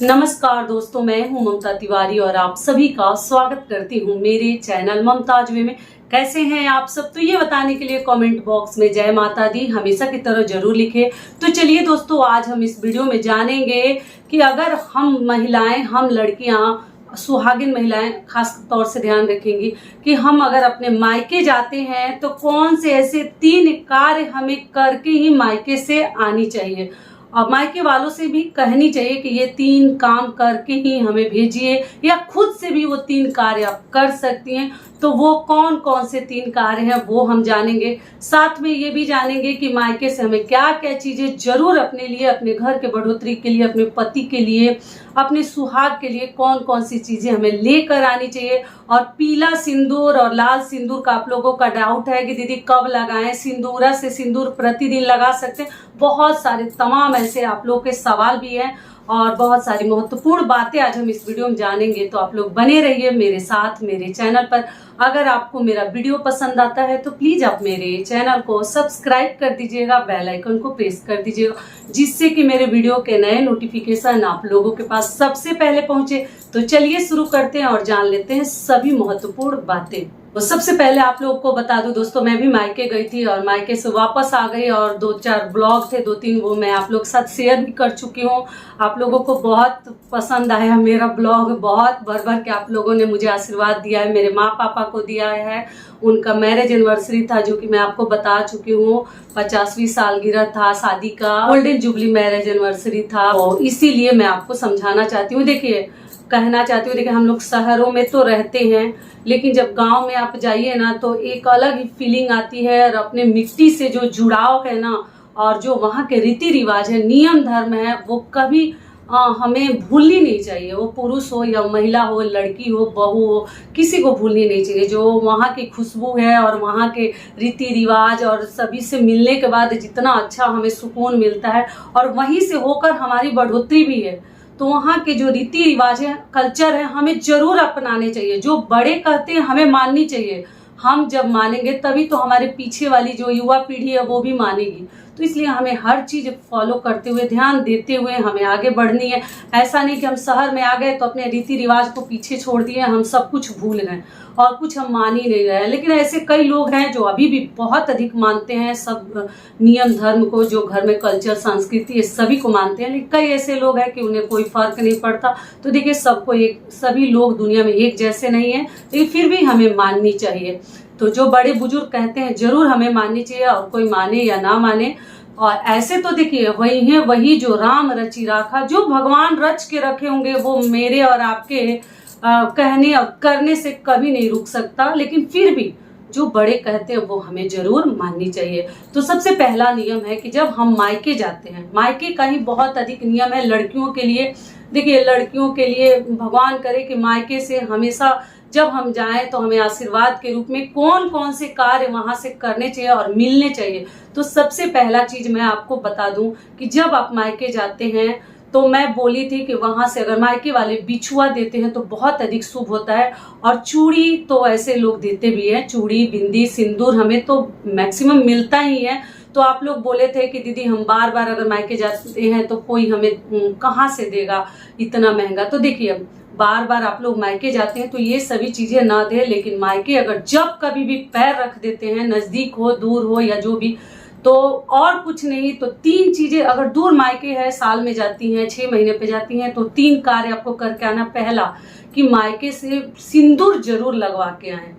नमस्कार दोस्तों, मैं हूं ममता तिवारी और आप सभी का स्वागत करती हूं मेरे चैनल ममताज वे में। कैसे हैं आप सब? तो ये बताने के लिए कमेंट बॉक्स में जय माता दी हमेशा की तरह जरूर लिखें। तो चलिए दोस्तों, आज हम इस वीडियो में जानेंगे कि अगर हम महिलाएं, हम लड़कियां, सुहागिन महिलाएं खास तौर से ध्यान रखेंगी कि हम अगर अपने मायके जाते हैं तो कौन से ऐसे 3 कार्य हमें करके ही मायके से आनी चाहिए और मायके वालों से भी कहनी चाहिए कि ये 3 काम करके ही हमें भेजिए, या खुद से भी वो 3 कार्य आप कर सकती हैं। तो वो कौन कौन से 3 कार्य हैं वो हम जानेंगे। साथ में ये भी जानेंगे कि मायके से हमें क्या क्या चीजें जरूर अपने लिए, अपने घर के बढ़ोतरी के लिए, अपने पति के लिए, अपने सुहाग के लिए कौन कौन सी चीजें हमें लेकर आनी चाहिए। और पीला सिंदूर और लाल सिंदूर का आप लोगों का डाउट है कि दीदी कब लगाएं, सिंदूरा से सिंदूर प्रतिदिन लगा सकते हैं। बहुत सारे तमाम ऐसे आप लोगों के सवाल भी हैं और बहुत सारी महत्वपूर्ण बातें आज हम इस वीडियो में जानेंगे। तो आप लोग बने रहिए मेरे साथ मेरे चैनल पर। अगर आपको मेरा वीडियो पसंद आता है तो प्लीज आप मेरे चैनल को सब्सक्राइब कर दीजिएगा, बेल आइकन को प्रेस कर दीजिएगा, जिससे कि मेरे वीडियो के नए नोटिफिकेशन आप लोगों के पास सबसे पहले पहुंचे। तो चलिए शुरू करते हैं और जान लेते हैं सभी महत्वपूर्ण बातें। तो सबसे पहले आप लोगों को बता दूं दोस्तों, मैं भी मायके गई थी और मायके से वापस आ गई और 2-4 ब्लॉग थे, 2-3 वो मैं आप लोग के साथ शेयर भी कर चुकी हूँ। आप लोगों को बहुत पसंद आया मेरा ब्लॉग, बहुत भर भर के आप लोगों ने मुझे आशीर्वाद दिया है, मेरे माँ पापा को दिया है। उनका मैरिज एनिवर्सरी था जो कि मैं आपको बता चुकी हूँ, 50वीं सालगिरह था शादी का, गोल्डन जुबली मैरिज एनिवर्सरी था। और इसीलिए मैं आपको समझाना चाहती हूँ, देखिए कहना चाहती हूँ, देखिए हम लोग शहरों में तो रहते हैं लेकिन जब गांव में आप जाइए ना तो एक अलग ही फीलिंग आती है। और अपने मिट्टी से जो जुड़ाव है ना, और जो वहाँ के रीति रिवाज है, नियम धर्म है, वो कभी हमें भूलनी नहीं चाहिए। वो पुरुष हो या महिला हो, लड़की हो, बहू हो, किसी को भूलनी नहीं चाहिए। जो वहाँ की खुशबू है और वहाँ के रीति रिवाज और सभी से मिलने के बाद जितना अच्छा हमें सुकून मिलता है, और वहीं से होकर हमारी बढ़ोतरी भी है। तो वहाँ के जो रीति रिवाज है, कल्चर है, हमें जरूर अपनाने चाहिए। जो बड़े कहते हैं हमें माननी चाहिए। हम जब मानेंगे तभी तो हमारे पीछे वाली जो युवा पीढ़ी है वो भी मानेगी। तो इसलिए हमें हर चीज फॉलो करते हुए, ध्यान देते हुए हमें आगे बढ़नी है। ऐसा नहीं कि हम शहर में आ गए तो अपने रीति रिवाज को पीछे छोड़ दिए, हम सब कुछ भूल गए और कुछ हम मान ही नहीं रहे। लेकिन ऐसे कई लोग हैं जो अभी भी बहुत अधिक मानते हैं सब नियम धर्म को, जो घर में कल्चर संस्कृति है सभी को मानते हैं। लेकिन कई ऐसे लोग हैं कि उन्हें कोई फर्क नहीं पड़ता। तो देखिए सबको सभी लोग दुनिया में एक जैसे नहीं है, लेकिन फिर भी हमें माननी चाहिए। तो जो बड़े बुजुर्ग कहते हैं जरूर हमें माननी चाहिए, और कोई माने या ना माने। और ऐसे तो देखिए वही है, वही जो राम रचि राखा, जो भगवान रच के रखे होंगे वो मेरे और आपके कहने और करने से कभी नहीं रुक सकता। लेकिन फिर भी जो बड़े कहते हैं वो हमें जरूर माननी चाहिए। तो सबसे पहला नियम है कि जब हम मायके जाते हैं, मायके का ही बहुत अधिक नियम है लड़कियों के लिए। देखिए लड़कियों के लिए भगवान करे कि मायके से हमेशा जब हम जाएं तो हमें आशीर्वाद के रूप में कौन कौन से कार्य वहां से करने चाहिए और मिलने चाहिए। तो सबसे पहला चीज मैं आपको बता दूं कि जब आप मायके जाते हैं तो मैं बोली थी कि वहां से अगर मायके वाले बिछुआ देते हैं तो बहुत अधिक शुभ होता है। और चूड़ी तो ऐसे लोग देते भी हैं, चूड़ी, बिंदी, सिंदूर हमें तो मैक्सिमम मिलता ही है। तो आप लोग बोले थे कि दीदी हम बार बार अगर मायके जाते हैं तो कोई हमें कहाँ से देगा इतना महंगा। तो देखिए बार बार आप लोग मायके जाते हैं तो ये सभी चीजें ना दे, लेकिन मायके अगर जब कभी भी पैर रख देते हैं, नजदीक हो दूर हो या जो भी, तो और कुछ नहीं तो 3 चीजें, अगर दूर मायके है, साल में जाती हैं, 6 महीने पे जाती हैं, तो 3 कार्य आपको करके आना। पहला कि मायके से सिंदूर जरूर लगवा के आए,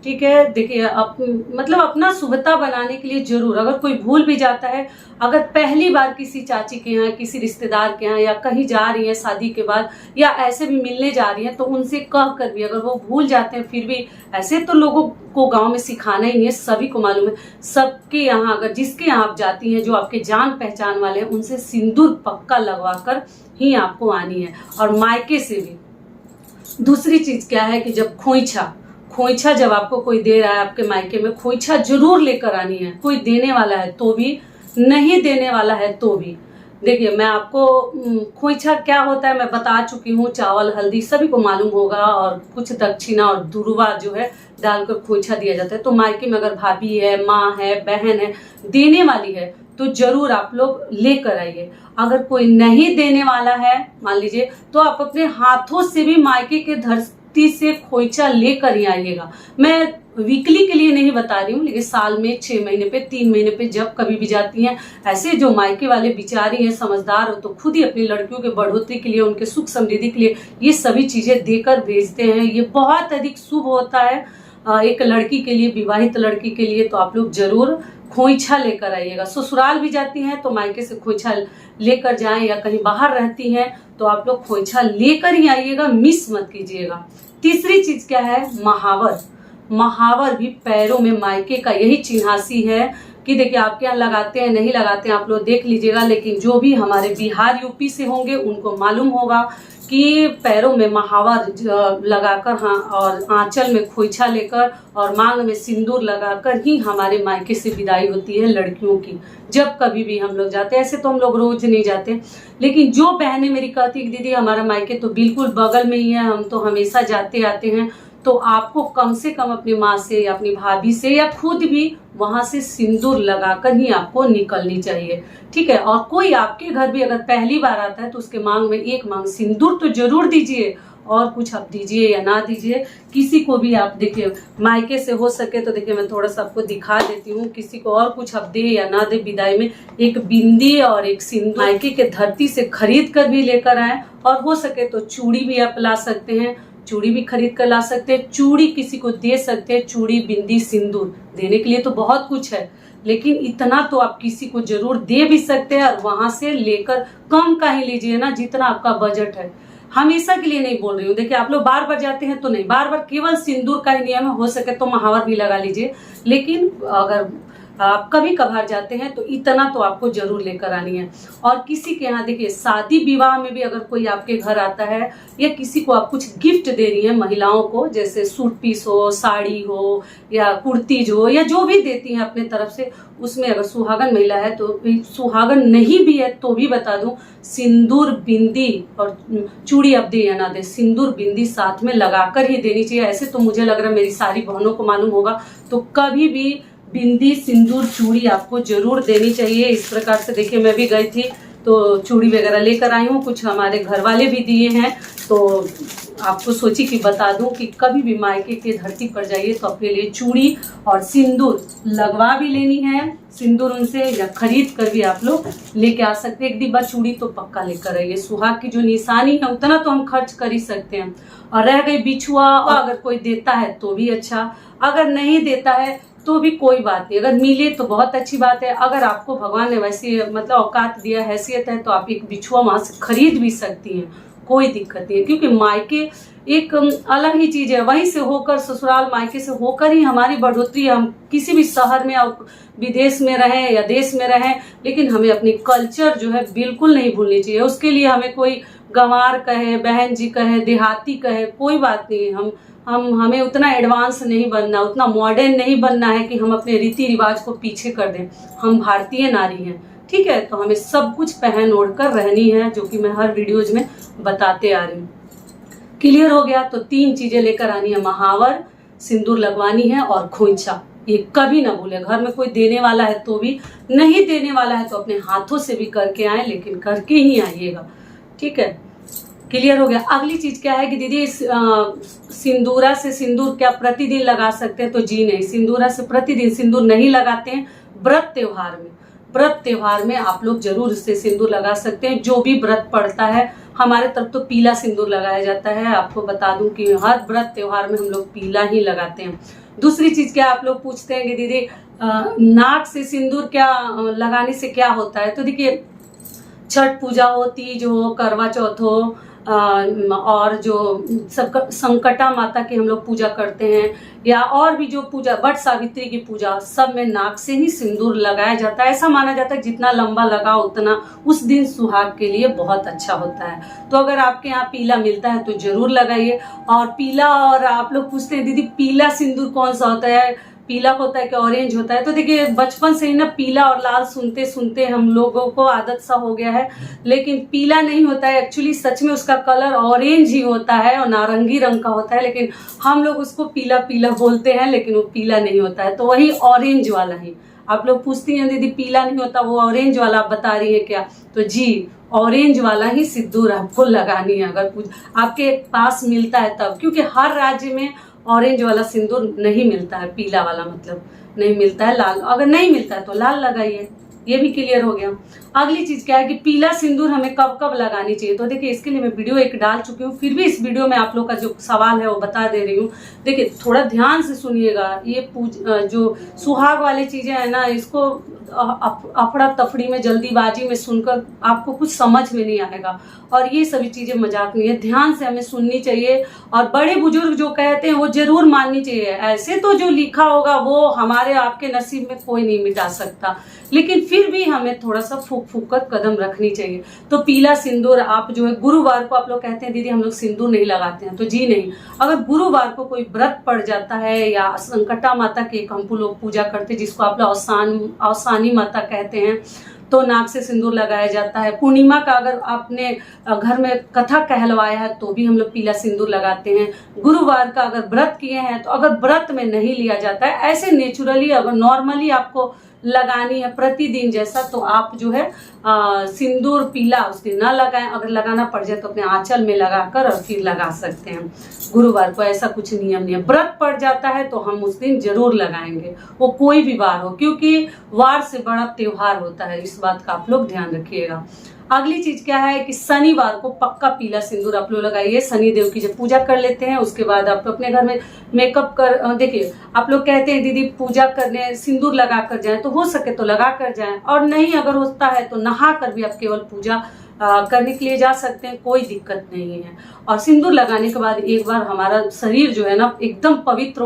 ठीक है। देखिए मतलब अपना शुभता बनाने के लिए जरूर, अगर कोई भूल भी जाता है, अगर पहली बार किसी चाची के यहाँ, किसी रिश्तेदार के यहाँ या कहीं जा रही है शादी के बाद, या ऐसे भी मिलने जा रही है, तो उनसे कह कर भी अगर वो भूल जाते हैं, फिर भी ऐसे तो लोगों को गांव में सिखाना ही नहीं है, सभी को मालूम है। सबके यहाँ अगर जिसके यहाँ आप जाती हैं, जो आपके जान पहचान वाले हैं, उनसे सिंदूर पक्का लगवा कर ही आपको आनी है। और मायके से भी दूसरी चीज क्या है कि जब खोइछा जब आपको कोई दे रहा है आपके मायके में, खोइछा जरूर लेकर आनी है। कोई देने वाला है तो भी, नहीं देने वाला है तो भी। देखिए मैं आपको खोइछा क्या होता है मैं बता चुकी हूँ। चावल हल्दी सभी को मालूम होगा, और कुछ दक्षिणा और दुर्वा जो है डालकर खोइछा दिया जाता है। तो मायके में अगर भाभी है, माँ है, बहन है, देने वाली है तो जरूर आप लोग लेकर आइए। अगर कोई नहीं देने वाला है मान लीजिए, तो आप अपने हाथों से भी मायके के धरती से खोइछा लेकर ही आइएगा। मैं वीकली के लिए नहीं बता रही हूँ, लेकिन साल में 6 महीने पे, 3 महीने पे जब कभी भी जाती हैं, ऐसे जो मायके वाले बिचारी हैं समझदार हो तो खुद ही अपनी लड़कियों के बढ़ोतरी के लिए, उनके सुख समृद्धि के लिए ये सभी चीजें देकर भेजते हैं। ये बहुत अधिक शुभ होता है एक लड़की के लिए, विवाहित लड़की के लिए। तो आप लोग जरूर खोइछा लेकर आइएगा। ससुराल भी जाती हैं तो मायके से खोइछा लेकर जाएं, या कहीं बाहर रहती हैं तो आप लोग खोइछा लेकर ही आइएगा, मिस मत कीजिएगा। तीसरी चीज क्या है, महावर। महावर भी पैरों में मायके का यही चिन्हासी है कि देखिए आपके यहाँ लगाते हैं नहीं लगाते हैं आप लोग देख लीजिएगा, लेकिन जो भी हमारे बिहार यूपी से होंगे उनको मालूम होगा कि पैरों में महावर लगाकर, हाँ, और आंचल में खोइछा लेकर और मांग में सिंदूर लगाकर ही हमारे मायके से विदाई होती है लड़कियों की, जब कभी भी हम लोग जाते हैं। ऐसे तो हम लोग रोज नहीं जाते, लेकिन जो बहनें मेरी कहती कि दीदी हमारा मायके तो बिल्कुल बगल में ही है, हम तो हमेशा जाते आते हैं, तो आपको कम से कम अपनी माँ से या अपनी भाभी से या खुद भी वहां से सिंदूर लगाकर ही आपको निकलनी चाहिए, ठीक है। और कोई आपके घर भी अगर पहली बार आता है तो उसके मांग में एक मांग सिंदूर तो जरूर दीजिए, और कुछ आप दीजिए या ना दीजिए। किसी को भी आप देखिए मायके से हो सके तो देखिए मैं थोड़ा सा आपको दिखा देती हूँ, किसी को और कुछ आप दे या ना दे, विदाई में एक बिंदी और एक सिंदूर मायके के धरती से खरीद कर भी लेकर आए, और हो सके तो चूड़ी भी आप ला सकते हैं, चूड़ी भी खरीद कर ला सकते हैं, चूड़ी किसी को दे सकते हैं, चूड़ी बिंदी सिंदूर देने के लिए तो बहुत कुछ है, लेकिन इतना तो आप किसी को जरूर दे भी सकते हैं। और वहां से लेकर कम का ही लीजिए ना, जितना आपका बजट है। हमेशा के लिए नहीं बोल रही हूँ, देखिए आप लोग बार बार जाते हैं तो नहीं, बार बार केवल सिंदूर का ही नियम है, हो सके तो महावर भी लगा लीजिए, लेकिन अगर आप कभी कभार जाते हैं तो इतना तो आपको जरूर लेकर आनी है। और किसी के यहाँ देखिए शादी विवाह में भी अगर कोई आपके घर आता है या किसी को आप कुछ गिफ्ट दे रही हैं महिलाओं को, जैसे सूट पीस हो, साड़ी हो या कुर्तीज हो या जो भी देती हैं अपने तरफ से, उसमें अगर सुहागन महिला है तो, सुहागन नहीं भी है तो भी बता दूं, सिंदूर बिंदी और चूड़ी अब दे या ना दे, सिंदूर बिंदी साथ में लगाकर ही देनी चाहिए। ऐसे तो मुझे लग रहा है मेरी सारी बहनों को मालूम होगा, तो कभी भी बिंदी सिंदूर चूड़ी आपको जरूर देनी चाहिए। इस प्रकार से देखिए मैं भी गई थी तो चूड़ी वगैरह लेकर आई हूँ, कुछ हमारे घर वाले भी दिए हैं, तो आपको सोची कि बता दूं कि कभी भी मायके के धरती पर जाइए तो अपने लिए चूड़ी और सिंदूर लगवा भी लेनी है, सिंदूर उनसे या खरीद कर भी आप लोग लेके आ सकते हैं। एक डिब्बा चूड़ी तो पक्का लेकर आइए, सुहाग की जो निशानी है उतना तो हम खर्च कर ही सकते हैं। और रह गई बिछुआ, अगर कोई देता है तो भी अच्छा, अगर नहीं देता है तो भी कोई बात नहीं, अगर मिले तो बहुत अच्छी बात है। अगर आपको भगवान ने वैसी मतलब औकात दिया, हैसियत है, तो आप एक बिछुआ वहां से खरीद भी सकती हैं, कोई दिक्कत नहीं है। क्योंकि मायके एक अलग ही चीज है, वहीं से होकर ससुराल मायके से होकर ही हमारी बढ़ोतरी। हम किसी भी शहर में और विदेश में रहें या देश में रहें, लेकिन हमें अपनी कल्चर जो है बिल्कुल नहीं भूलनी चाहिए। उसके लिए हमें कोई गंवार कहे, बहन जी कहे, देहाती कहे, कोई बात नहीं। हमें उतना एडवांस नहीं बनना, उतना मॉडर्न नहीं बनना है कि हम अपने रीति रिवाज को पीछे कर दें। हम भारतीय नारी हैं, ठीक है, तो हमें सब कुछ पहन ओढ़ कर रहनी है, जो कि मैं हर वीडियोज में बताते आ रही हूँ। क्लियर हो गया? तो 3 चीजें लेकर आनी है, महावर, सिंदूर लगवानी है और खोइछा। ये कभी ना भूले। घर में कोई देने वाला है तो भी, नहीं देने वाला है तो अपने हाथों से भी करके आए, लेकिन करके ही आइएगा, ठीक है। क्लियर हो गया? अगली चीज क्या है कि दीदी सिंदूरा से सिंदूर क्या प्रतिदिन लगा सकते हैं? तो जी नहीं, सिंदूरा से प्रतिदिन सिंदूर नहीं लगाते हैं। व्रत त्योहार में, व्रत त्योहार में आप लोग जरूर इससे सिंदूर लगा सकते हैं। जो भी व्रत पड़ता है, हमारे तरफ तो पीला सिंदूर लगाया जाता है। आपको बता दूं कि हर व्रत त्योहार में हम लोग पीला ही लगाते हैं। दूसरी चीज क्या आप लोग पूछते हैं कि दीदी नाक से सिंदूर क्या लगाने से क्या होता है? तो देखिए, छठ पूजा हो, तीज हो, करवा चौथ हो, और जो संकटा माता की हम लोग पूजा करते हैं, या और भी जो पूजा, वट सावित्री की पूजा, सब में नाक से ही सिंदूर लगाया जाता है। ऐसा माना जाता है जितना लंबा लगा उतना उस दिन सुहाग के लिए बहुत अच्छा होता है। तो अगर आपके यहाँ पीला मिलता है तो जरूर लगाइए। और पीला, और आप लोग पूछते हैं दीदी पीला सिंदूर कौन सा होता है? पीला होता है कि ऑरेंज होता है। तो देखिए बचपन से ही ना पीला और लाल सुनते सुनते हम लोगों को आदत सा हो गया है, लेकिन पीला नहीं होता है एक्चुअली, सच में उसका कलर ऑरेंज ही होता है और नारंगी रंग का होता है, लेकिन हम लोग उसको पीला पीला बोलते हैं, लेकिन वो पीला नहीं होता है। तो वही ऑरेंज वाला ही आप लोग पूछती हैं दीदी पीला नहीं होता वो ऑरेंज वाला आप बता रही है क्या, तो जी ऑरेंज वाला ही सिंदूर आपको लगानी है अगर आपके पास मिलता है तब, क्योंकि हर राज्य में ऑरेंज वाला सिंदूर नहीं मिलता है, पीला वाला मतलब नहीं मिलता है। लाल अगर नहीं मिलता है तो लाल लगाइए, ये भी क्लियर हो गया। अगली चीज क्या है कि पीला सिंदूर हमें कब कब लगानी चाहिए, तो देखिए इसके लिए मैं वीडियो एक डाल चुकी हूँ, फिर भी इस वीडियो में आप लोग का जो सवाल है वो बता दे रही हूँ। देखिए थोड़ा ध्यान से सुनिएगा, ये जो सुहाग वाली चीजें है ना, इसको अफड़ा तफड़ी में जल्दीबाजी में सुनकर आपको कुछ समझ में नहीं आएगा, और ये सभी चीजें मजाक नहीं है, ध्यान से हमें सुननी चाहिए और बड़े बुजुर्ग जो कहते हैं वो जरूर माननी चाहिए। ऐसे तो जो लिखा होगा वो हमारे आपके नसीब में कोई नहीं मिटा सकता, लेकिन फिर भी हमें थोड़ा सा फूक फूक कर कदम रखनी चाहिए। तो पीला सिंदूर आप जो है गुरुवार को, आप लोग कहते हैं दीदी हम लोग सिंदूर नहीं लगाते हैं, तो जी नहीं, अगर गुरुवार को कोई व्रत पड़ जाता है या संकटा माता की हम लोग पूजा करते हैं जिसको आप लोग अवसानी माता कहते हैं, तो नाक से सिंदूर लगाया जाता है। पूर्णिमा का अगर आपने घर में कथा कहलवाया है तो भी हम लोग पीला सिंदूर लगाते हैं। गुरुवार का अगर व्रत किए हैं तो अगर व्रत में नहीं लिया जाता है, ऐसे नेचुरली अगर नॉर्मली आपको लगानी है प्रतिदिन जैसा, तो आप जो है सिंदूर पीला उस दिन ना लगाएं, अगर लगाना पड़ जाए तो अपने आंचल में लगाकर और फिर लगा सकते हैं। गुरुवार को ऐसा कुछ नियम नहीं है, व्रत पड़ जाता है तो हम उस दिन जरूर लगाएंगे, वो कोई भी वार हो, क्योंकि वार से बड़ा त्योहार होता है, इस बात का आप लोग ध्यान रखिएगा। अगली चीज क्या है कि शनिवार को पक्का पीला सिंदूर आप लोग लगाइए। शनि देव की जब पूजा कर लेते हैं उसके बाद आप अपने घर में मेकअप कर, देखिए आप लोग कहते हैं दीदी पूजा करने सिंदूर लगा कर जाएं, तो हो सके तो लगा कर जाएं, और नहीं अगर होता है तो नहा कर भी आप केवल पूजा करने के लिए जा सकते हैं, कोई दिक्कत नहीं है। और सिंदूर लगाने के बाद एक बार हमारा शरीर जो है ना एकदम पवित्र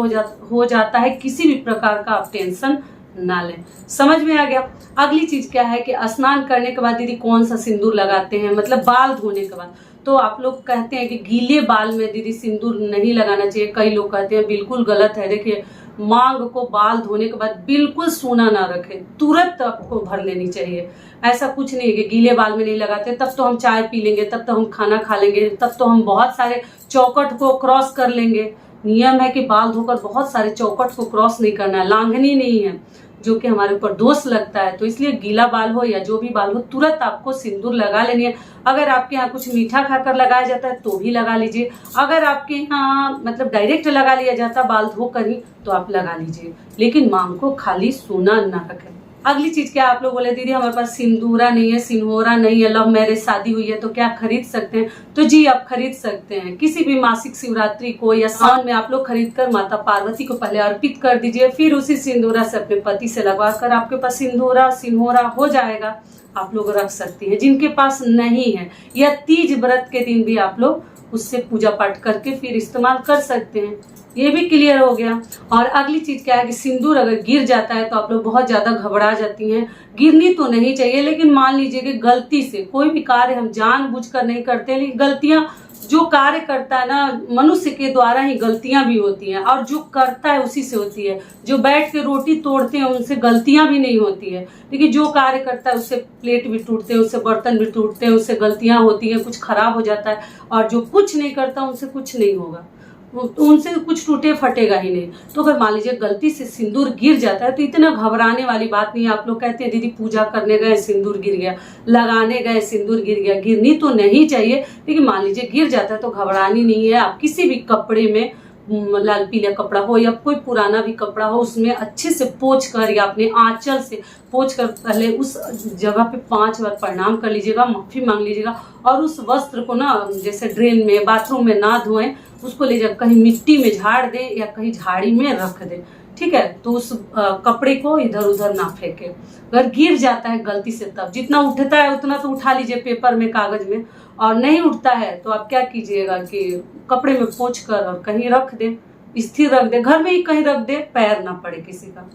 हो जाता है, किसी भी प्रकार का आप टेंशन ना लें। समझ में आ गया। अगली चीज क्या है कि स्नान करने के बाद दीदी कौन सा सिंदूर लगाते हैं, मतलब बाल धोने के बाद, तो आप लोग कहते हैं कि गीले बाल में दीदी सिंदूर नहीं लगाना चाहिए, कई लोग कहते हैं, बिल्कुल गलत है। देखिए मांग को बाल धोने के बाद बिल्कुल सूना ना रखें, तुरंत आपको भर लेनी चाहिए। ऐसा कुछ नहीं है कि गीले बाल में नहीं लगाते, तब तो हम चाय पी लेंगे, तब तो हम खाना खा लेंगे, तब तो हम बहुत सारे चौखट को क्रॉस कर लेंगे। नियम है कि बाल धोकर बहुत सारे चौखट को क्रॉस नहीं करना है, लांघनी नहीं है, जो कि हमारे ऊपर दोष लगता है। तो इसलिए गीला बाल हो या जो भी बाल हो तुरंत आपको सिंदूर लगा लेनी है। अगर आपके यहाँ कुछ मीठा खाकर लगाया जाता है तो भी लगा लीजिए, अगर आपके यहाँ मतलब डायरेक्ट लगा लिया जाता बाल धोकर ही तो आप लगा लीजिए, लेकिन मांग को खाली सूना ना रखें। अगली चीज क्या आप लोग बोले दीदी हमारे पास सिंदूरा नहीं है, सिंहोरा नहीं है, लव मैरिज शादी हुई है तो क्या खरीद सकते हैं, तो जी आप खरीद सकते हैं। किसी भी मासिक शिवरात्रि को या सावन में आप लोग खरीद कर माता पार्वती को पहले अर्पित कर दीजिए, फिर उसी सिंदूरा से अपने पति से लगवा कर आपके पास सिंहोरा हो जाएगा, आप लोग रख सकती हैं। जिनके पास नहीं है या तीज व्रत के दिन भी आप लोग उससे पूजा पाठ करके फिर इस्तेमाल कर सकते हैं। ये भी क्लियर हो गया। और अगली चीज क्या है कि सिंदूर अगर गिर जाता है तो आप लोग बहुत ज्यादा घबरा जाती हैं। गिरनी तो नहीं चाहिए, लेकिन मान लीजिए कि गलती से कोई भी कार्य हम जानबूझकर नहीं करते, लेकिन गलतियां जो कार्य करता है ना मनुष्य के द्वारा ही गलतियां भी होती हैं, और जो करता है उसी से होती है। जो बैठ के रोटी तोड़ते हैं उनसे गलतियां भी नहीं होती है, लेकिन जो कार्य करता है उससे प्लेट भी टूटते हैं, उससे बर्तन भी टूटते हैं, उससे गलतियां होती हैं, कुछ खराब हो जाता है। और जो कुछ नहीं करता उनसे कुछ नहीं होगा, उनसे कुछ टूटे फटेगा ही नहीं। तो अगर मान लीजिए गलती से सिंदूर गिर जाता है तो इतना घबराने वाली बात नहीं है। आप लोग कहते हैं दीदी पूजा करने गए सिंदूर गिर गया, लगाने गए सिंदूर गिर गया, गिरनी तो नहीं चाहिए, लेकिन मान लीजिए गिर जाता है तो घबरानी नहीं है। आप किसी भी कपड़े में, लाल पीला कपड़ा हो या कोई पुराना भी कपड़ा हो, उसमें अच्छे से पोंछ कर या अपने आंचल से पोंछ कर पहले उस जगह पे 5 बार प्रणाम कर लीजिएगा, माफी मांग लीजिएगा, और उस वस्त्र को ना जैसे ड्रेन में बाथरूम में ना धोएं, उसको ले जाकर कहीं मिट्टी में झाड़ दे या कहीं झाड़ी में रख दे, ठीक है। तो उस कपड़े को इधर उधर ना फेंके। अगर गिर जाता है गलती से तब जितना उठता है उतना तो उठा लीजिए पेपर में, कागज में, और नहीं उठता है तो आप क्या कीजिएगा कि कपड़े में पोंछ कर और कहीं रख दे, स्थिर रख दे, घर में ही कहीं रख दे, पैर ना पड़े किसी का।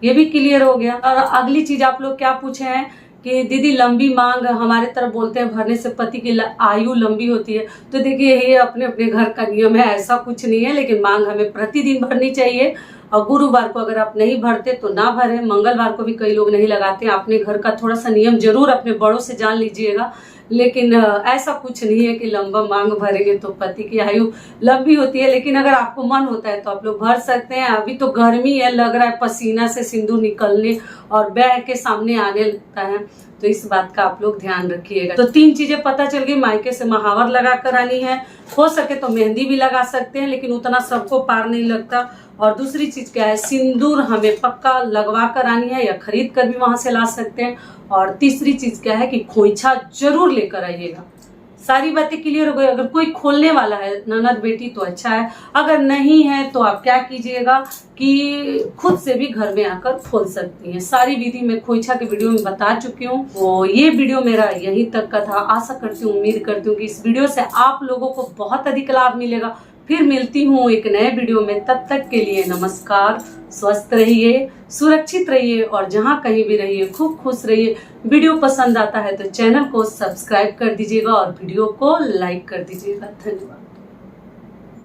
ये भी क्लियर हो गया। और अगली चीज आप लोग क्या पूछे हैं कि दीदी लंबी मांग हमारे तरफ बोलते हैं भरने से पति की आयु लंबी होती है। तो देखिए ये अपने अपने घर का नियम है, ऐसा कुछ नहीं है, लेकिन मांग हमें प्रतिदिन भरनी चाहिए। और गुरुवार को अगर आप नहीं भरते तो ना भरें, मंगलवार को भी कई लोग नहीं लगाते। अपने घर का थोड़ा सा नियम जरूर अपने बड़ों से जान लीजिएगा, लेकिन ऐसा कुछ नहीं है कि लंबा मांग भरेंगे तो पति की आयु लंबी होती है। लेकिन अगर आपको मन होता है तो आप लोग भर सकते हैं। अभी तो गर्मी है, लग रहा है पसीना से सिंदूर निकलने और बैग के सामने आने लगता है, तो इस बात का आप लोग ध्यान रखिएगा। तो 3 चीजें पता चल गई, मायके से महावर लगा कर आनी है, हो सके तो मेहंदी भी लगा सकते हैं, लेकिन उतना सबको पार नहीं लगता। और दूसरी चीज क्या है, सिंदूर हमें पक्का लगवा कर आनी है या खरीद कर भी वहां से ला सकते हैं। और तीसरी चीज क्या है कि खोइछा जरूर लेकर आइएगा। सारी बातें क्लियर हो गई। अगर कोई खोलने वाला है ननद बेटी तो अच्छा है, अगर नहीं है तो आप क्या कीजिएगा कि खुद से भी घर में आकर खोल सकती हैं। सारी विधि मैं खोइछा के वीडियो में बता चुकी हूँ। तो ये वीडियो मेरा यहीं तक का था। आशा करती हूँ, उम्मीद करती हूँ कि इस वीडियो से आप लोगों को बहुत अधिक लाभ मिलेगा। फिर मिलती हूँ एक नए वीडियो में, तब तक के लिए नमस्कार। स्वस्थ रहिए, सुरक्षित रहिए और जहाँ कहीं भी रहिए खूब खुश रहिए। वीडियो पसंद आता है तो चैनल को सब्सक्राइब कर दीजिएगा और वीडियो को लाइक कर दीजिएगा। धन्यवाद।